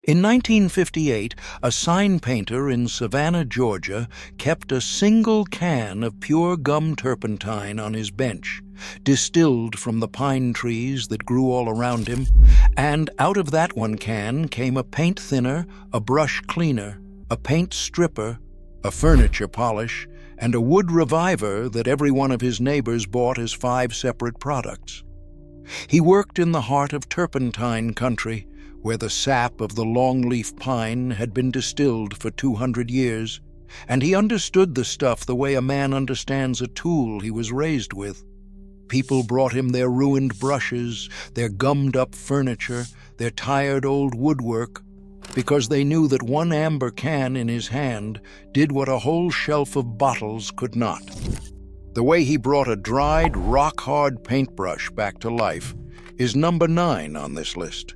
In 1958, a sign painter in Savannah, Georgia, kept a single can of pure gum turpentine on his bench, distilled from the pine trees that grew all around him, and out of that one can came a paint thinner, a brush cleaner, a paint stripper, a furniture polish, and a wood reviver that every one of his neighbors bought as 5 separate products. He worked in the heart of turpentine country, where the sap of the longleaf pine had been distilled for 200 years, and he understood the stuff the way a man understands a tool he was raised with. People brought him their ruined brushes, their gummed-up furniture, their tired old woodwork, because they knew that one amber can in his hand did what a whole shelf of bottles could not. The way he brought a dried, rock-hard paintbrush back to life is number 9 on this list.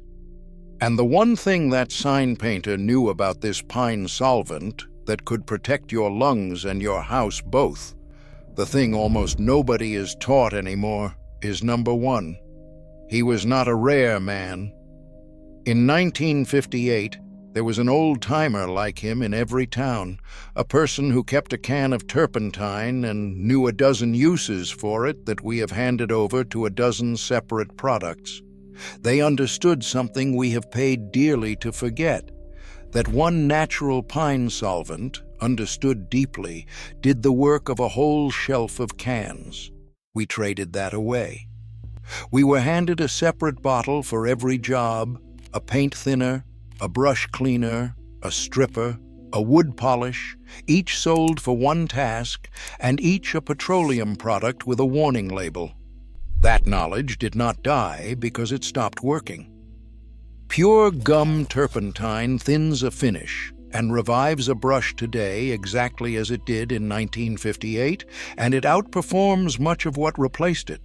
And the one thing that sign painter knew about this pine solvent that could protect your lungs and your house both, the thing almost nobody is taught anymore, is number 1. He was not a rare man. In 1958, there was an old-timer like him in every town, a person who kept a can of turpentine and knew a dozen uses for it that we have handed over to a dozen separate products. They understood something we have paid dearly to forget, that one natural pine solvent, understood deeply, did the work of a whole shelf of cans. We traded that away. We were handed a separate bottle for every job, a paint thinner, a brush cleaner, a stripper, a wood polish, each sold for one task, and each a petroleum product with a warning label. That knowledge did not die because it stopped working. Pure gum turpentine thins a finish and revives a brush today exactly as it did in 1958, and it outperforms much of what replaced it.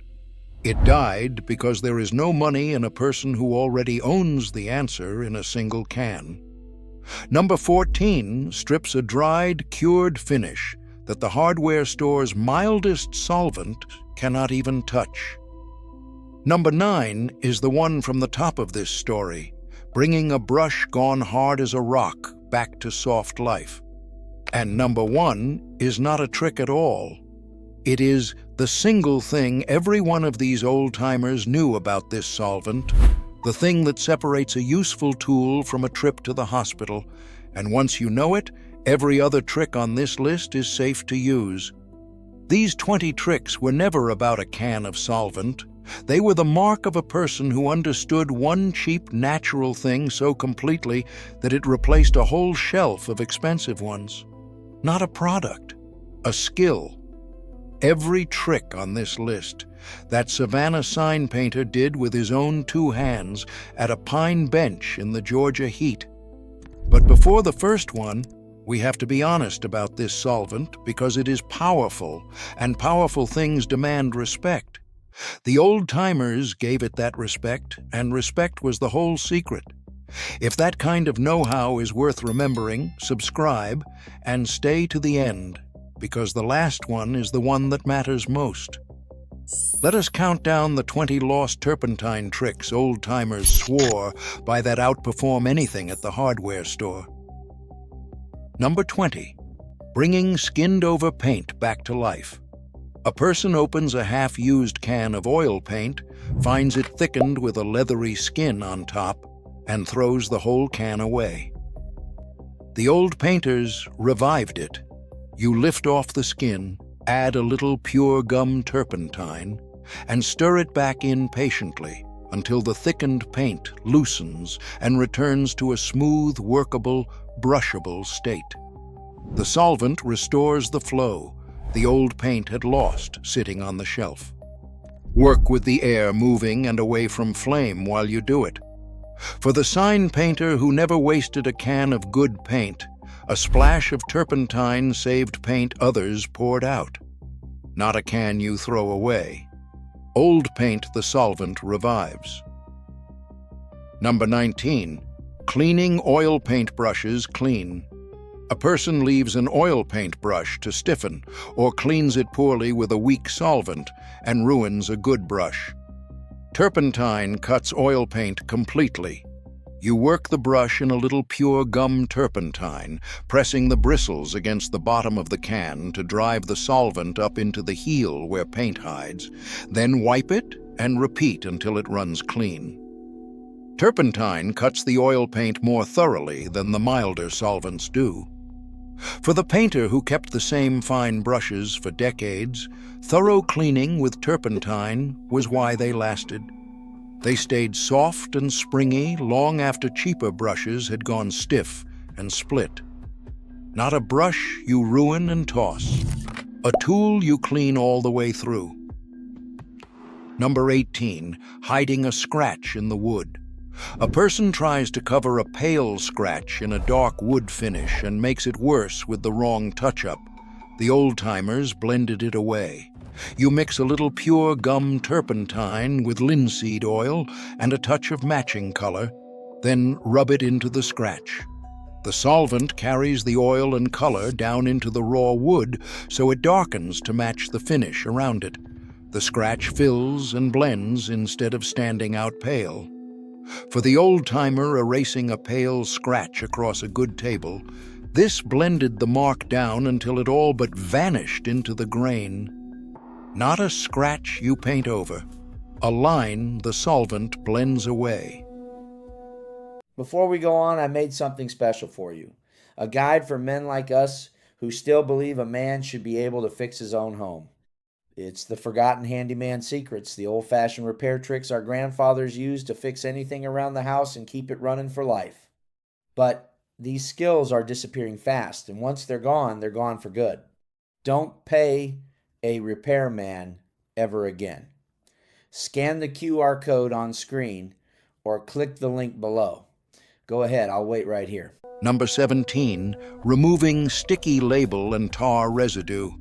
It died because there is no money in a person who already owns the answer in a single can. Number 14 strips a dried, cured finish that the hardware store's mildest solvent cannot even touch. Number 9 is the one from the top of this story, bringing a brush gone hard as a rock back to soft life. And number 1 is not a trick at all. It is the single thing every one of these old-timers knew about this solvent, the thing that separates a useful tool from a trip to the hospital, and once you know it, every other trick on this list is safe to use. These 20 tricks were never about a can of solvent. They were the mark of a person who understood one cheap, natural thing so completely that it replaced a whole shelf of expensive ones. Not a product, a skill. Every trick on this list that Savannah sign painter did with his own 2 hands at a pine bench in the Georgia heat. But before the first one, we have to be honest about this solvent because it is powerful, and powerful things demand respect. The old-timers gave it that respect, and respect was the whole secret. If that kind of know-how is worth remembering, subscribe and stay to the end, because the last one is the one that matters most. Let us count down the 20 lost turpentine tricks old-timers swore by that outperform anything at the hardware store. Number 20. Bringing skinned-over paint back to life. A person opens a half-used can of oil paint, finds it thickened with a leathery skin on top, and throws the whole can away. The old painters revived it. You lift off the skin, add a little pure gum turpentine, and stir it back in patiently until the thickened paint loosens and returns to a smooth, workable, brushable state. The solvent restores the flow the old paint had lost sitting on the shelf. Work with the air moving and away from flame while you do it. For the sign painter who never wasted a can of good paint, a splash of turpentine saved paint others poured out. Not a can you throw away. Old paint the solvent revives. Number 19. Cleaning oil paint brushes clean. A person leaves an oil paint brush to stiffen or cleans it poorly with a weak solvent and ruins a good brush. Turpentine cuts oil paint completely. You work the brush in a little pure gum turpentine, pressing the bristles against the bottom of the can to drive the solvent up into the heel where paint hides. Then wipe it and repeat until it runs clean. Turpentine cuts the oil paint more thoroughly than the milder solvents do. For the painter who kept the same fine brushes for decades, thorough cleaning with turpentine was why they lasted. They stayed soft and springy long after cheaper brushes had gone stiff and split. Not a brush you ruin and toss. A tool you clean all the way through. Number 18, hiding a scratch in the wood. A person tries to cover a pale scratch in a dark wood finish and makes it worse with the wrong touch-up. The old-timers blended it away. You mix a little pure gum turpentine with linseed oil and a touch of matching color, then rub it into the scratch. The solvent carries the oil and color down into the raw wood so it darkens to match the finish around it. The scratch fills and blends instead of standing out pale. For the old-timer erasing a pale scratch across a good table, this blended the mark down until it all but vanished into the grain. Not a scratch you paint over. A line the solvent blends away. Before we go on, I made something special for you. A guide for men like us who still believe a man should be able to fix his own home. It's the forgotten handyman secrets, the old-fashioned repair tricks our grandfathers used to fix anything around the house and keep it running for life. But these skills are disappearing fast, and once they're gone for good. Don't pay a repairman ever again. Scan the QR code on screen or click the link below. Go ahead, I'll wait right here. Number 17, removing sticky label and tar residue.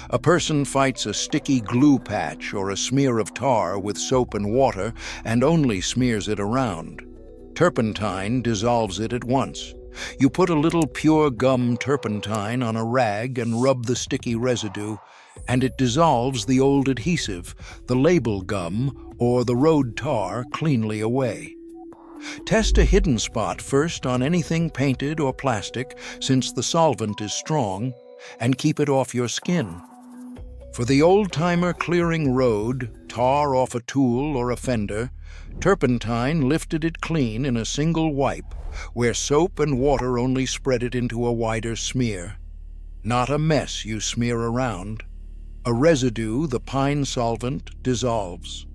A person fights a sticky glue patch or a smear of tar with soap and water and only smears it around. Turpentine dissolves it at once. You put a little pure gum turpentine on a rag and rub the sticky residue, and it dissolves the old adhesive, the label gum, or the road tar cleanly away. Test a hidden spot first on anything painted or plastic, since the solvent is strong, and keep it off your skin. For the old-timer clearing road, tar off a tool or a fender, turpentine lifted it clean in a single wipe, where soap and water only spread it into a wider smear. Not a mess you smear around. A residue the pine solvent dissolves.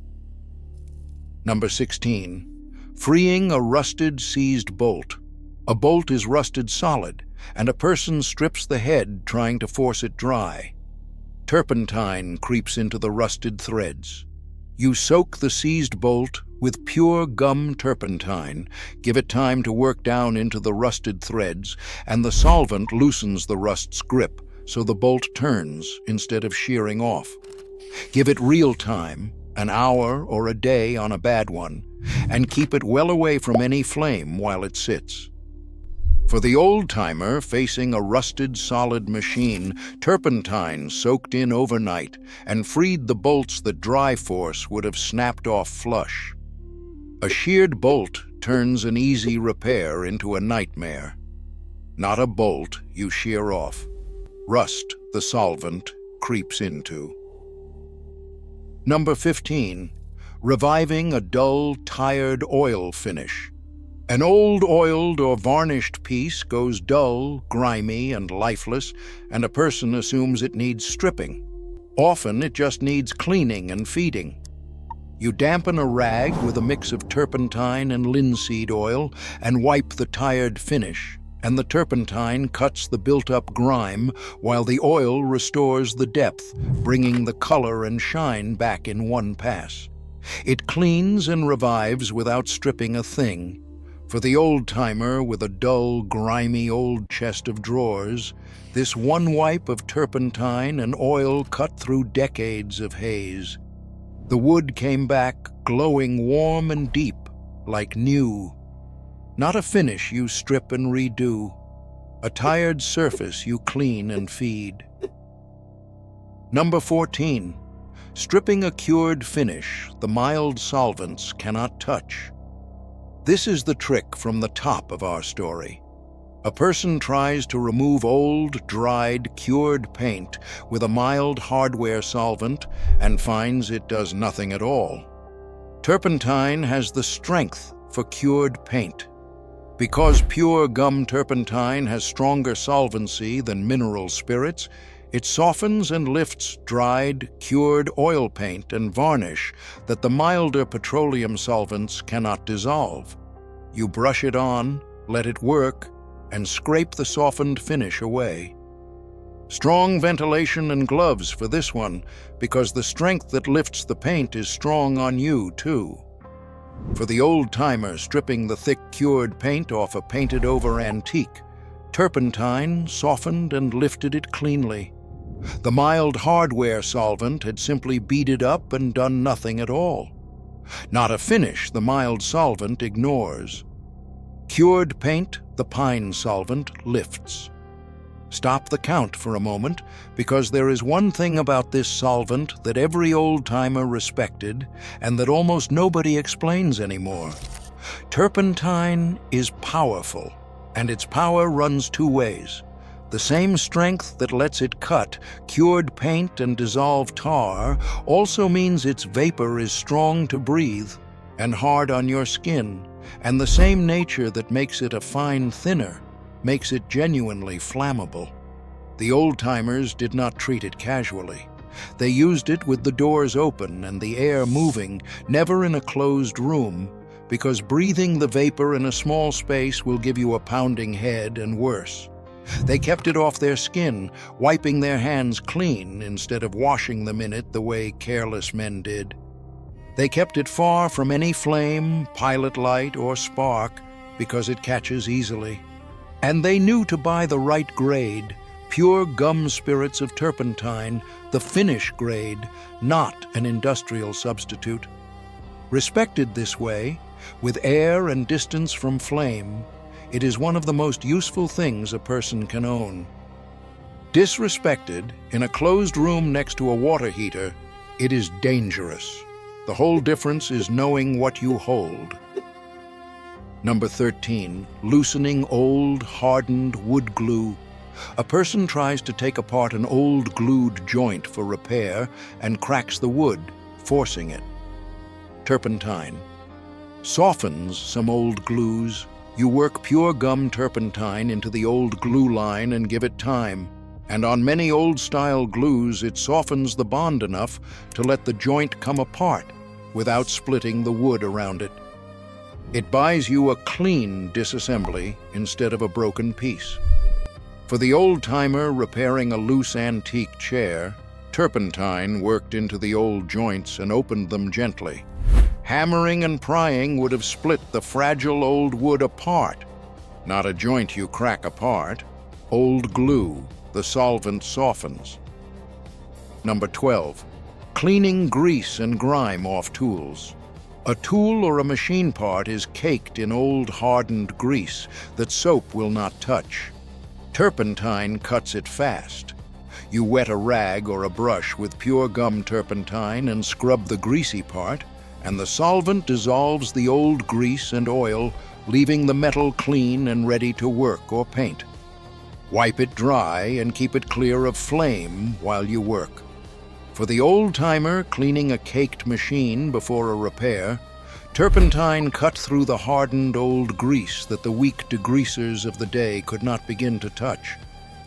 Number 16. Freeing a rusted seized bolt. A bolt is rusted solid, and a person strips the head trying to force it dry. Turpentine creeps into the rusted threads. You soak the seized bolt with pure gum turpentine, give it time to work down into the rusted threads, and the solvent loosens the rust's grip so the bolt turns instead of shearing off. Give it real time, an hour or a day on a bad one, and keep it well away from any flame while it sits. For the old-timer facing a rusted solid machine, turpentine soaked in overnight and freed the bolts that dry force would have snapped off flush. A sheared bolt turns an easy repair into a nightmare. Not a bolt you shear off. Rust the solvent creeps into. Number 15. Reviving a dull, tired oil finish. An old oiled or varnished piece goes dull, grimy, and lifeless, and a person assumes it needs stripping. Often it just needs cleaning and feeding. You dampen a rag with a mix of turpentine and linseed oil and wipe the tired finish, and the turpentine cuts the built-up grime while the oil restores the depth, bringing the color and shine back in one pass. It cleans and revives without stripping a thing. For the old-timer with a dull, grimy old chest of drawers, this one wipe of turpentine and oil cut through decades of haze. The wood came back glowing warm and deep, like new. Not a finish you strip and redo. A tired surface you clean and feed. Number 14. Stripping a cured finish the mild solvents cannot touch. This is the trick from the top of our story. A person tries to remove old, dried, cured paint with a mild hardware solvent and finds it does nothing at all. Turpentine has the strength for cured paint. Because pure gum turpentine has stronger solvency than mineral spirits, it softens and lifts dried, cured oil paint and varnish that the milder petroleum solvents cannot dissolve. You brush it on, let it work, and scrape the softened finish away. Strong ventilation and gloves for this one, because the strength that lifts the paint is strong on you, too. For the old-timer stripping the thick cured paint off a painted-over antique, turpentine softened and lifted it cleanly. The mild hardware solvent had simply beaded up and done nothing at all. Not a finish the mild solvent ignores. Cured paint, the pine solvent lifts. Stop the count for a moment, because there is one thing about this solvent that every old-timer respected and that almost nobody explains anymore. Turpentine is powerful, and its power runs two ways. The same strength that lets it cut cured paint and dissolve tar also means its vapor is strong to breathe and hard on your skin, and the same nature that makes it a fine thinner makes it genuinely flammable. The old-timers did not treat it casually. They used it with the doors open and the air moving, never in a closed room, because breathing the vapor in a small space will give you a pounding head and worse. They kept it off their skin, wiping their hands clean instead of washing them in it the way careless men did. They kept it far from any flame, pilot light, or spark, because it catches easily. And they knew to buy the right grade, pure gum spirits of turpentine, the finish grade, not an industrial substitute. Respected this way, with air and distance from flame, it is one of the most useful things a person can own. Disrespected, in a closed room next to a water heater, it is dangerous. The whole difference is knowing what you hold. Number 13, loosening old, hardened wood glue. A person tries to take apart an old glued joint for repair and cracks the wood, forcing it. Turpentine softens some old glues. You work pure gum turpentine into the old glue line and give it time. And on many old-style glues, it softens the bond enough to let the joint come apart without splitting the wood around it. It buys you a clean disassembly instead of a broken piece. For the old-timer repairing a loose antique chair, turpentine worked into the old joints and opened them gently. Hammering and prying would have split the fragile old wood apart. Not a joint you crack apart. Old glue, the solvent softens. Number 12, cleaning grease and grime off tools. A tool or a machine part is caked in old hardened grease that soap will not touch. Turpentine cuts it fast. You wet a rag or a brush with pure gum turpentine and scrub the greasy part, and the solvent dissolves the old grease and oil, leaving the metal clean and ready to work or paint. Wipe it dry and keep it clear of flame while you work. For the old-timer cleaning a caked machine before a repair, turpentine cut through the hardened old grease that the weak degreasers of the day could not begin to touch.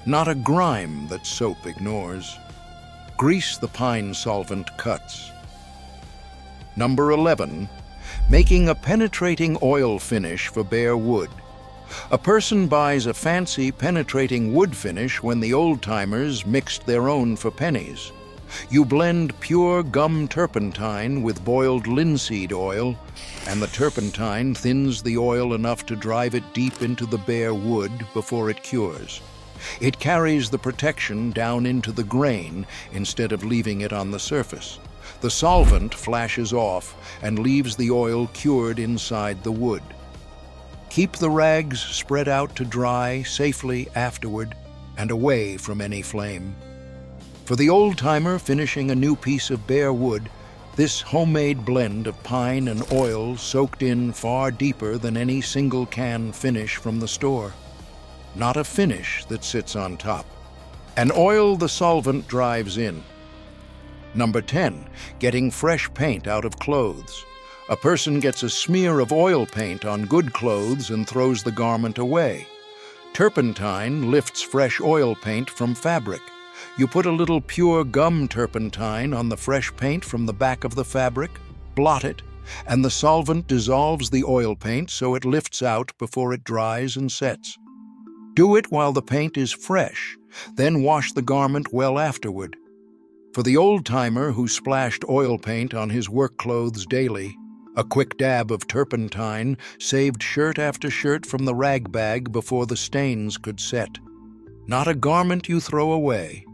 Not a grime that soap ignores. Grease the pine solvent cuts. Number 11, making a penetrating oil finish for bare wood. A person buys a fancy penetrating wood finish when the old-timers mixed their own for pennies. You blend pure gum turpentine with boiled linseed oil, and the turpentine thins the oil enough to drive it deep into the bare wood before it cures. It carries the protection down into the grain instead of leaving it on the surface. The solvent flashes off and leaves the oil cured inside the wood. Keep the rags spread out to dry safely afterward and away from any flame. For the old-timer finishing a new piece of bare wood, This homemade blend of pine and oil soaked in far deeper than any single can finish from the store. Not a finish that sits on top. An oil the solvent drives in. Number 10, getting fresh paint out of clothes. A person gets a smear of oil paint on good clothes and throws the garment away. Turpentine lifts fresh oil paint from fabric. You put a little pure gum turpentine on the fresh paint from the back of the fabric, blot it, and the solvent dissolves the oil paint so it lifts out before it dries and sets. Do it while the paint is fresh, then wash the garment well afterward. For the old-timer who splashed oil paint on his work clothes daily, a quick dab of turpentine saved shirt after shirt from the rag bag before the stains could set. Not a garment you throw away.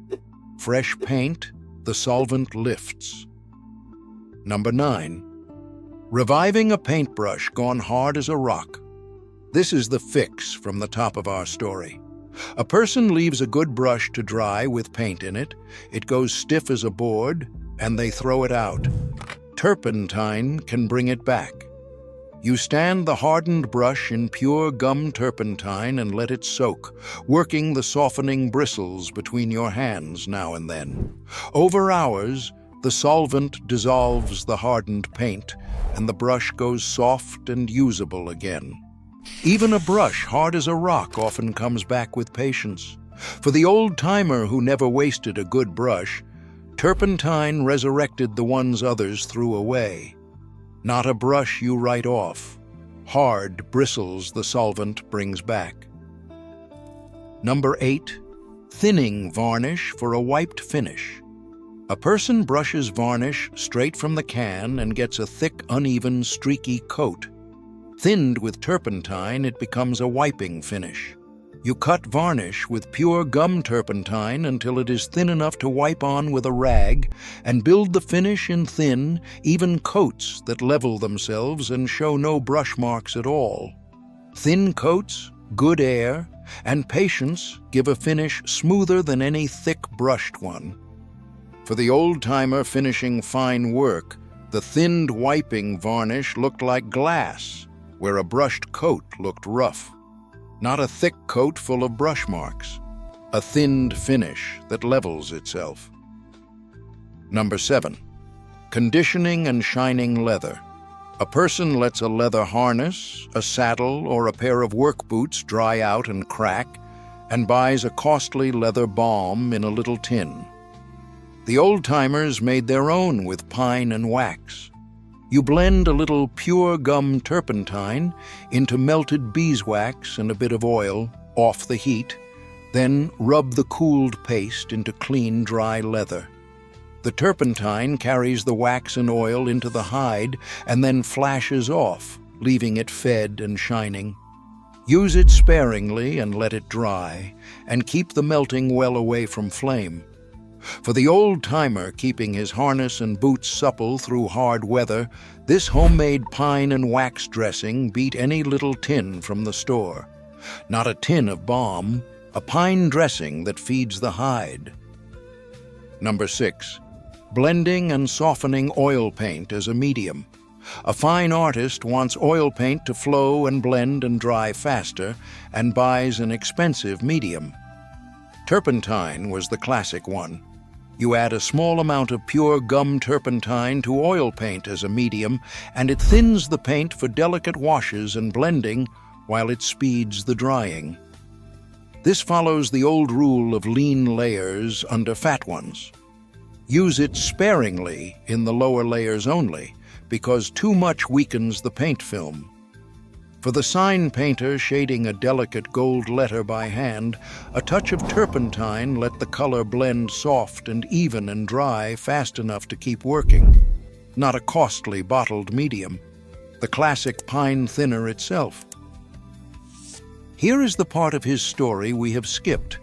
Fresh paint, the solvent lifts. Number 9, reviving a paintbrush gone hard as a rock. This is the fix from the top of our story. A person leaves a good brush to dry with paint in it, it goes stiff as a board, and they throw it out. Turpentine can bring it back. You stand the hardened brush in pure gum turpentine and let it soak, working the softening bristles between your hands now and then. Over hours, the solvent dissolves the hardened paint, and the brush goes soft and usable again. Even a brush hard as a rock often comes back with patience. For the old-timer who never wasted a good brush, turpentine resurrected the ones others threw away. Not a brush you write off. Hard bristles the solvent brings back. Number 8, thinning varnish for a wiped finish. A person brushes varnish straight from the can and gets a thick, uneven, streaky coat. Thinned with turpentine, it becomes a wiping finish. You cut varnish with pure gum turpentine until it is thin enough to wipe on with a rag and build the finish in thin, even coats that level themselves and show no brush marks at all. Thin coats, good air, and patience give a finish smoother than any thick brushed one. For the old-timer finishing fine work, the thinned wiping varnish looked like glass, where a brushed coat looked rough. Not a thick coat full of brush marks. A thinned finish that levels itself. Number 7, conditioning and shining leather. A person lets a leather harness, a saddle, or a pair of work boots dry out and crack, and buys a costly leather balm in a little tin. The old-timers made their own with pine and wax. You blend a little pure gum turpentine into melted beeswax and a bit of oil off the heat, then rub the cooled paste into clean, dry leather. The turpentine carries the wax and oil into the hide and then flashes off, leaving it fed and shining. Use it sparingly and let it dry, and keep the melting well away from flame. For the old-timer keeping his harness and boots supple through hard weather, this homemade pine and wax dressing beat any little tin from the store. Not a tin of balm, a pine dressing that feeds the hide. Number 6, blending and softening oil paint as a medium. A fine artist wants oil paint to flow and blend and dry faster and buys an expensive medium. Turpentine was the classic one. You add a small amount of pure gum turpentine to oil paint as a medium, and it thins the paint for delicate washes and blending while it speeds the drying. This follows the old rule of lean layers under fat ones. Use it sparingly in the lower layers only, because too much weakens the paint film. For the sign painter shading a delicate gold letter by hand, a touch of turpentine let the color blend soft and even and dry fast enough to keep working. Not a costly bottled medium, the classic pine thinner itself. Here is the part of his story we have skipped.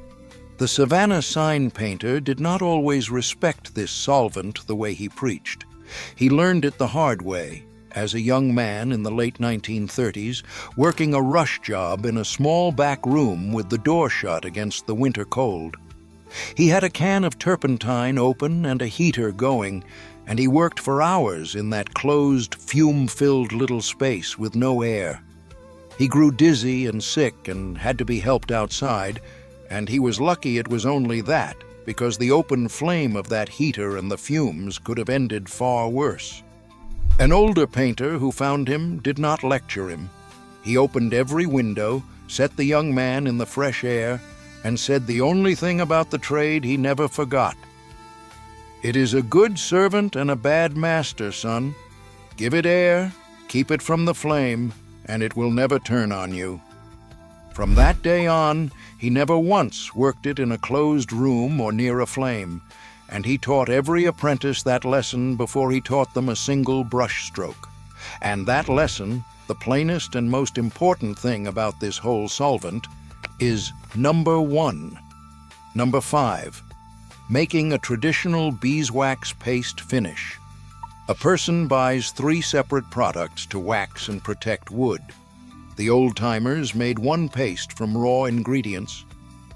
The Savannah sign painter did not always respect this solvent the way he preached. He learned it the hard way, as a young man in the late 1930s, working a rush job in a small back room with the door shut against the winter cold. He had a can of turpentine open and a heater going, and he worked for hours in that closed, fume-filled little space with no air. He grew dizzy and sick and had to be helped outside, and he was lucky it was only that, because the open flame of that heater and the fumes could have ended far worse. An older painter who found him did not lecture him. He opened every window, set the young man in the fresh air, and said the only thing about the trade he never forgot. "It is a good servant and a bad master, son. Give it air, keep it from the flame, and it will never turn on you." From that day on, he never once worked it in a closed room or near a flame, and he taught every apprentice that lesson before he taught them a single brush stroke. And that lesson, the plainest and most important thing about this whole solvent, is number 1. Number 5, making a traditional beeswax paste finish. A person buys 3 separate products to wax and protect wood. The old-timers made one paste from raw ingredients.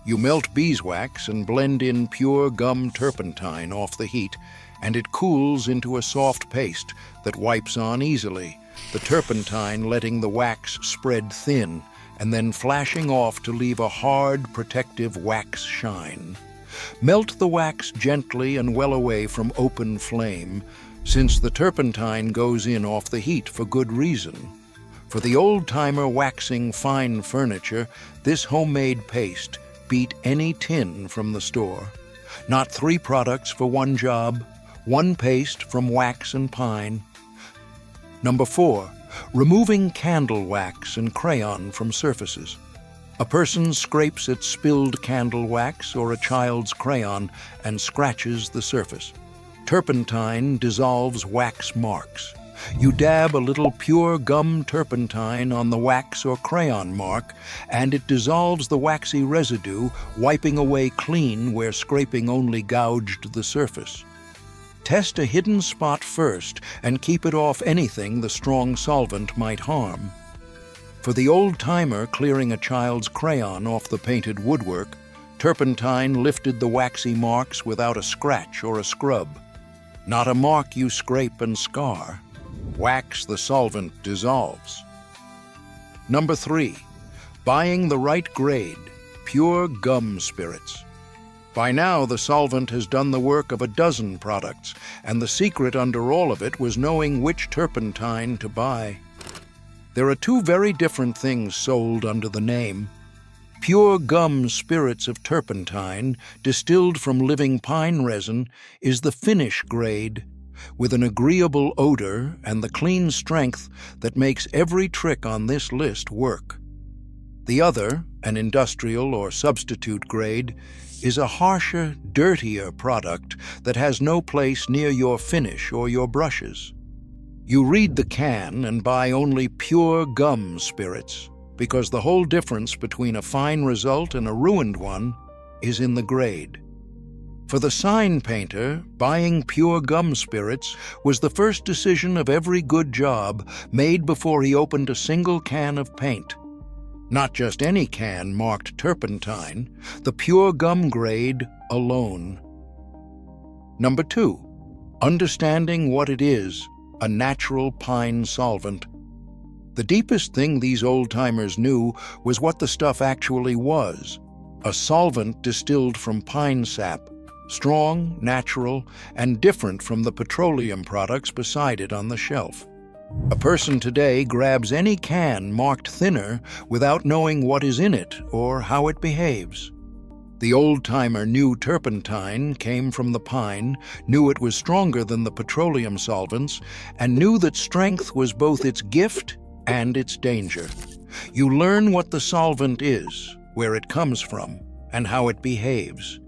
You melt beeswax and blend in pure gum turpentine off the heat, and it cools into a soft paste that wipes on easily, the turpentine letting the wax spread thin and then flashing off to leave a hard, protective wax shine. Melt the wax gently and well away from open flame, since the turpentine goes in off the heat for good reason. For the old-timer waxing fine furniture, this homemade paste beat any tin from the store. Not 3 products for one job, one paste from wax and pine. Number 4, removing candle wax and crayon from surfaces. A person scrapes at spilled candle wax or a child's crayon and scratches the surface. Turpentine dissolves wax marks. You dab a little pure gum turpentine on the wax or crayon mark, and it dissolves the waxy residue, wiping away clean where scraping only gouged the surface. Test a hidden spot first and keep it off anything the strong solvent might harm. For the old-timer clearing a child's crayon off the painted woodwork, turpentine lifted the waxy marks without a scratch or a scrub. Not a mark you scrape and scar. Wax the solvent dissolves. Number 3, buying the right grade, pure gum spirits. By now, the solvent has done the work of a dozen products, and the secret under all of it was knowing which turpentine to buy. There are 2 very different things sold under the name. Pure gum spirits of turpentine, distilled from living pine resin, is the finish grade, with an agreeable odor and the clean strength that makes every trick on this list work. The other, an industrial or substitute grade, is a harsher, dirtier product that has no place near your finish or your brushes. You read the can and buy only pure gum spirits, because the whole difference between a fine result and a ruined one is in the grade. For the sign painter, buying pure gum spirits was the first decision of every good job made before he opened a single can of paint. Not just any can marked turpentine, the pure gum grade alone. Number 2, understanding what it is, a natural pine solvent. The deepest thing these old-timers knew was what the stuff actually was, a solvent distilled from pine sap, strong, natural, and different from the petroleum products beside it on the shelf. A person today grabs any can marked thinner without knowing what is in it or how it behaves. The old-timer knew turpentine came from the pine, knew it was stronger than the petroleum solvents, and knew that strength was both its gift and its danger. You learn what the solvent is, where it comes from, and how it behaves,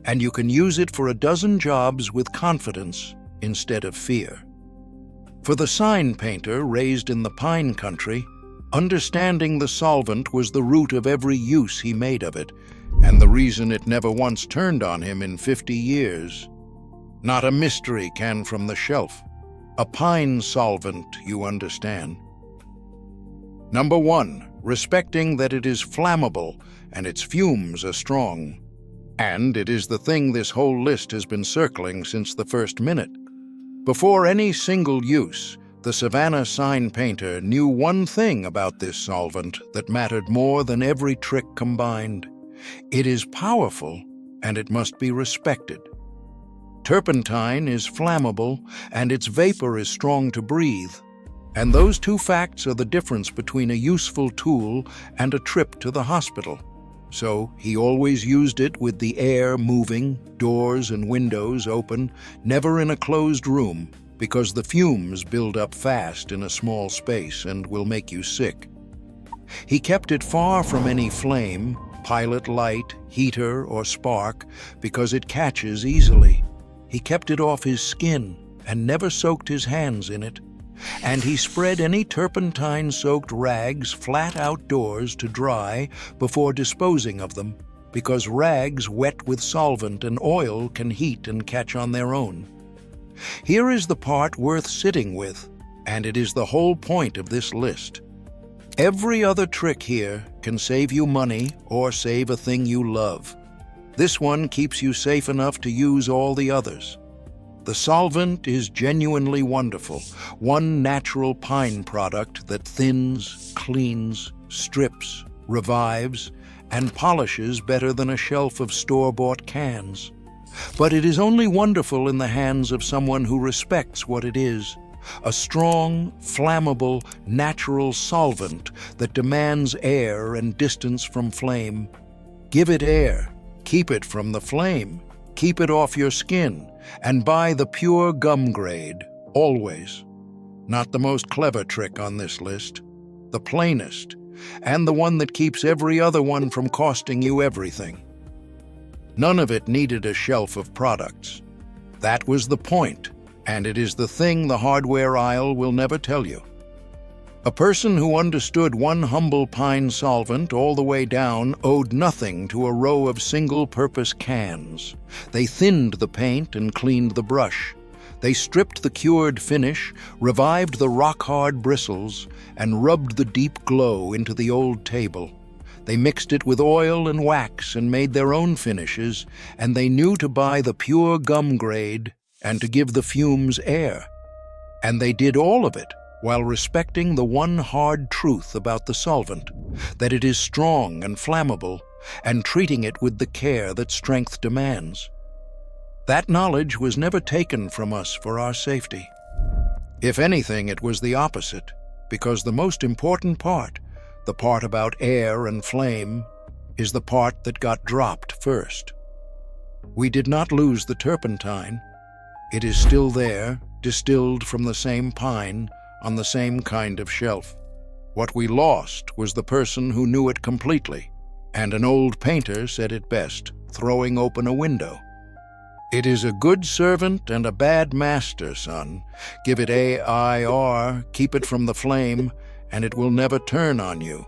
and you can use it for a dozen jobs with confidence instead of fear. For the sign painter raised in the pine country, understanding the solvent was the root of every use he made of it, and the reason it never once turned on him in 50 years. Not a mystery can from the shelf. A pine solvent, you understand. Number 1, respecting that it is flammable and its fumes are strong. And it is the thing this whole list has been circling since the first minute. Before any single use, the Savannah sign painter knew one thing about this solvent that mattered more than every trick combined. It is powerful, and it must be respected. Turpentine is flammable, and its vapor is strong to breathe. And those two facts are the difference between a useful tool and a trip to the hospital. So he always used it with the air moving, doors and windows open, never in a closed room, because the fumes build up fast in a small space and will make you sick. He kept it far from any flame, pilot light, heater, or spark, because it catches easily. He kept it off his skin and never soaked his hands in it. And he spread any turpentine-soaked rags flat outdoors to dry before disposing of them, because rags wet with solvent and oil can heat and catch on their own. Here is the part worth sitting with, and it is the whole point of this list. Every other trick here can save you money or save a thing you love. This one keeps you safe enough to use all the others. The solvent is genuinely wonderful, one natural pine product that thins, cleans, strips, revives, and polishes better than a shelf of store-bought cans. But it is only wonderful in the hands of someone who respects what it is, a strong, flammable, natural solvent that demands air and distance from flame. Give it air, keep it from the flame, keep it off your skin, and buy the pure gum grade, always. Not the most clever trick on this list, the plainest, and the one that keeps every other one from costing you everything. None of it needed a shelf of products. That was the point, and it is the thing the hardware aisle will never tell you. A person who understood one humble pine solvent all the way down owed nothing to a row of single-purpose cans. They thinned the paint and cleaned the brush. They stripped the cured finish, revived the rock-hard bristles, and rubbed the deep glow into the old table. They mixed it with oil and wax and made their own finishes, and they knew to buy the pure gum grade and to give the fumes air. And they did all of it while respecting the one hard truth about the solvent, that it is strong and flammable, and treating it with the care that strength demands. That knowledge was never taken from us for our safety. If anything, it was the opposite, because the most important part, the part about air and flame, is the part that got dropped first. We did not lose the turpentine. It is still there, distilled from the same pine, on the same kind of shelf. What we lost was the person who knew it completely, and an old painter said it best, throwing open a window. It is a good servant and a bad master, son. Give it AIR, keep it from the flame, and it will never turn on you.